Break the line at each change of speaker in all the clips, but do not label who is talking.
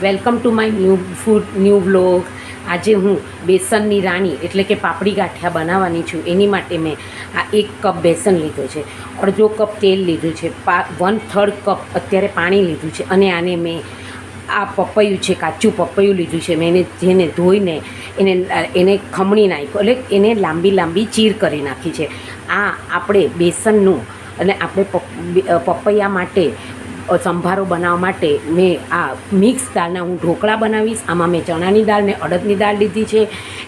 Welcome to my new vlog. આજે હું બેસનની રાણી એટલે કે પાપડી ગાંઠિયા બનાવવાની છું. એની માટે મેં આ 1 કપ બેસન લીધો છે, અડધો કપ તેલ લીધું છે, 1/3 કપ અત્યારે પાણી લીધું છે અને આને મેં આ પપૈયું છે, કાચું પપૈયું લીધું છે. મેં જેને ધોઈને એને ખમણી નાખ્યું, એટલે એને લાંબી લાંબી ચીર કરી નાખી છે. આ આપણે બેસનનું અને આપણે પપૈયા માટે સંભારો બનાવવા માટે મેં આ મિક્સ દાળના હું ઢોકળા બનાવીશ. આમાં મેં ચણાની દાળ ને અડદની દાળ લીધી છે.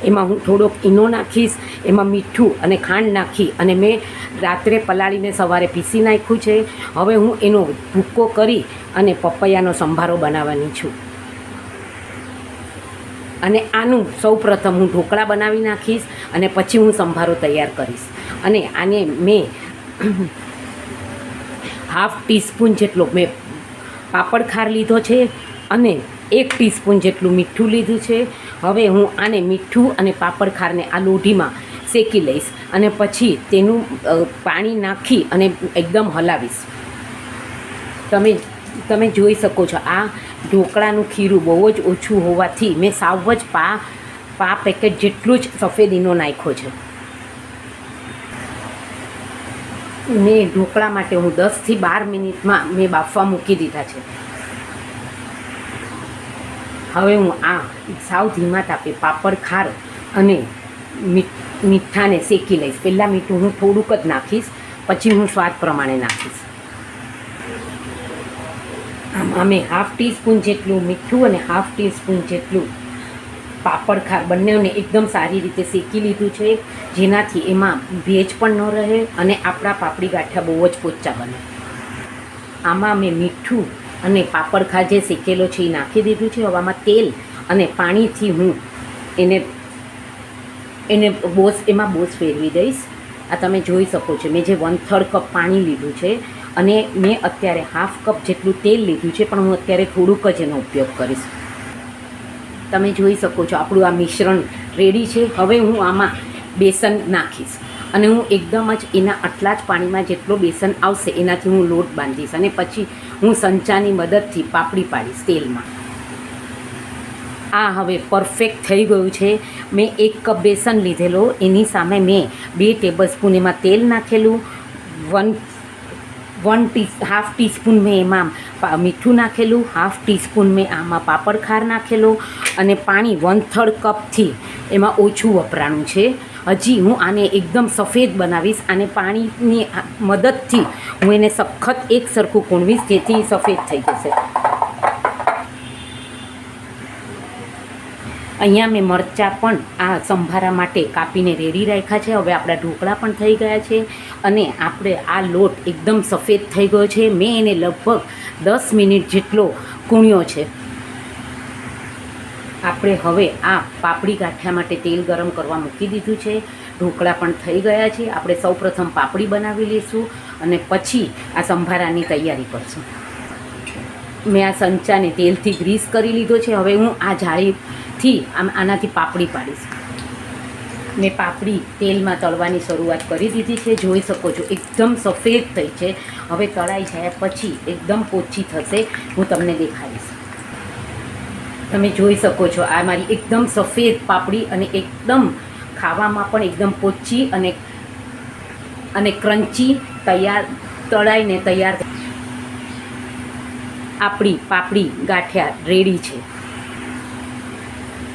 એમાં હું થોડોક ઈનો નાખીશ, એમાં મીઠું અને ખાંડ નાખી અને મેં રાત્રે પલાળીને સવારે પીસી નાખ્યું છે. હવે હું એનો ભૂક્કો કરી અને પપૈયાનો સંભારો બનાવવાની છું. અને આનું સૌપ્રથમ હું ઢોકળા બનાવી નાખીશ અને પછી હું સંભારો તૈયાર કરીશ. અને આને મેં 1/2 ટીસ્પૂન જેટલો મેં પાપડ ખાર લીધો છે અને 1 ટીસ્પૂન જેટલું મીઠું લીધું છે. હવે હું આને મીઠું અને પાપડ ખારને આ લોઢીમાં શેકી લઈશ અને પછી તેનું પાણી નાખી અને એકદમ હલાવીશ. તમે જોઈ શકો છો આ ઢોકળાનું ખીરું બહુ જ ઓછું હોવાથી મેં સાવ જ પા પેકેટ જેટલું જ સફેદ ઈનો નાખ્યો છે. મેં ઢોકળા માટે હું 10થી 12 મિનિટમાં મેં બાફવા મૂકી દીધા છે. હવે હું આ સાવ ધીમા તાપે પાપડ ખાર અને મીઠાને શેકી લઈશ. પહેલાં મીઠું હું થોડુંક જ નાખીશ, પછી હું સ્વાદ પ્રમાણે નાખીશ. આમાં મેં 1/2 ટીસ્પૂન જેટલું મીઠું અને 1/2 ટીસ્પૂન જેટલું પાપડ ખાર બંનેને એકદમ સારી રીતે શેકી લીધું છે, જેનાથી એમાં ભેજ પણ ન રહે અને આપણા પાપડી ગાંઠિયા બહુ જ પોચા બને. આમાં મેં મીઠું અને પાપડ ખાર જે શેકેલો છે એ નાખી દીધું છે. હવે આમાં તેલ અને પાણીથી હું એને બોસ ફેરવી દઈશ. આ તમે જોઈ શકો છો મેં જે 1/3 કપ પાણી લીધું છે અને મેં અત્યારે 1/2 કપ જેટલું તેલ લીધું છે, પણ હું અત્યારે થોડુંક જ એનો ઉપયોગ કરીશ. તમે જોઈ શકો છો આપણું આ મિશ્રણ રેડી છે. હવે હું આમાં બેસન નાખીશ અને હું એકદમ જ એના આટલા જ પાણીમાં જેટલો બેસન આવશે એનાથી હું લોટ બાંધીશ અને પછી હું સંચાની મદદથી પાપડી પાડીશ તેલમાં. આ હવે પરફેક્ટ થઈ ગયું છે. મેં 1 કપ બેસન લીધેલો, એની સામે મેં 2 ટેબલસ્પૂન એમાં તેલ નાખેલું, 1/2 ટીસ્પૂન મેં એમાં મીઠું નાખેલું, 1/2 ટીસ્પૂન મેં આમાં પાપડ ખાર નાખેલો અને પાણી 1/3 કપથી એમાં ઓછું વપરાણું છે. હજી હું આને એકદમ સફેદ બનાવીશ. આને પાણીની મદદથી હું એને સખત એક સરખું કૂણવીશ, જેથી સફેદ થઈ જશે. અહીંયા મેં મરચાં પણ આ સંભારા માટે કાપીને રેડી રાખ્યા છે. હવે આપણા ઢોકળા પણ થઈ ગયા છે અને આપણે આ લોટ એકદમ સફેદ થઈ ગયો છે. મેં એને લગભગ 10 મિનિટ જેટલો કૂણ્યો છે. આપણે હવે આ પાપડી ગાંઠિયા માટે તેલ ગરમ કરવા મૂકી દીધું છે. ઢોકળા પણ થઈ ગયા છે. આપણે સૌપ્રથમ પાપડી બનાવી લઈશું અને પછી આ સંભારાની તૈયારી કરશું. મેં આ સંચાને તેલથી ગ્રીસ કરી લીધો છે. હવે હું આ જાળીથી આનાથી પાપડી પાડીશ. મેં પાપડી તેલમાં તળવાની શરૂઆત કરી દીધી છે. જોઈ શકો છો એકદમ સફેદ થઈ છે. હવે તળાઈ જાય પછી એકદમ પોચી થશે, હું તમને દેખાડીશ. તમે જોઈ શકો છો આ મારી એકદમ સફેદ પાપડી અને એકદમ ખાવામાં પણ એકદમ પોચી અને ક્રન્ચી તળાઈને તૈયાર. આપણી પાપડી ગાંઠિયા રેડી છે.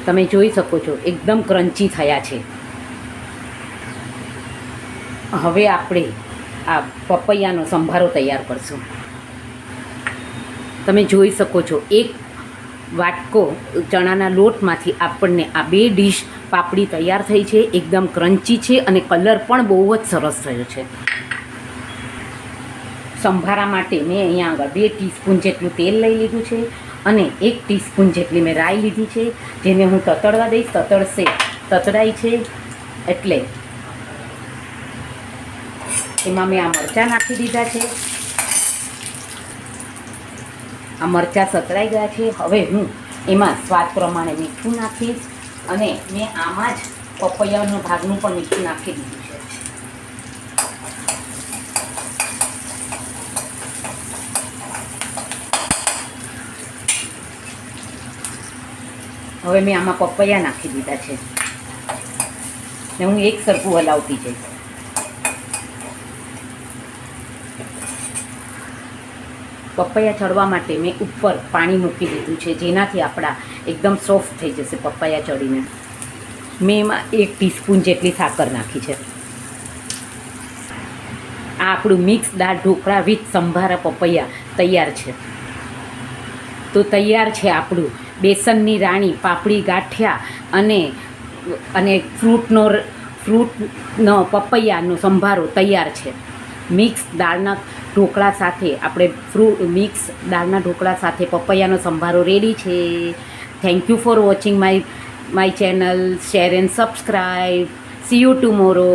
તમે જોઈ શકો છો એકદમ ક્રન્ચી થયા છે. હવે આપણે આ પપૈયાનો સંભારો તૈયાર કરશું. તમે જોઈ શકો છો 1 વાટકો ચણાના લોટમાંથી આપણને આ 2 ડીશ પાપડી તૈયાર થઈ છે. એકદમ ક્રન્ચી છે અને કલર પણ બહુ જ સરસ થયો છે. સંભારા માટે મેં અહીંયા આગળ 2 ટીસ્પૂન જેટલું તેલ લઈ લીધું છે અને 1 ટીસ્પૂન જેટલી મેં રાઈ લીધી છે, જેને હું તતડવા દઈશ. તતડાઈ છે એટલે એમાં મેં આ મરચાં નાખી દીધા છે. આ મરચાં સતળાઈ ગયા છે. હવે હું એમાં સ્વાદ પ્રમાણે મીઠું નાખીશ અને મેં આમાં જ પપૈયાનો ભાગનું પણ મીઠું નાખી દીધું છે. હવે મેં આમાં પપૈયા નાખી દીધા છે ને હું એક સરખું હલાવતી જઈશ. પપૈયા ચડવા માટે મેં ઉપર પાણી મૂકી દીધું છે, જેનાથી આપણા એકદમ સોફ્ટ થઈ જશે પપૈયા ચડીને. મેં એમાં 1 ટીસ્પૂન જેટલી સાકર નાખી છે. આ આપણું મિક્સ દાળ ઢોકળા વિથ સંભારા પપૈયા તૈયાર છે. તો તૈયાર છે આપણું બેસનની રાણી પાપડી ગાંઠિયા અને ફ્રૂટનો પપૈયાનો સંભારો તૈયાર છે. મિક્સ દાળના ઢોકળા સાથે આપણે મિક્સ દાળના ઢોકળા સાથે પપૈયાનો સંભારો રેડી છે. Thank you for watching my channel. Share and subscribe. C you tomorrow.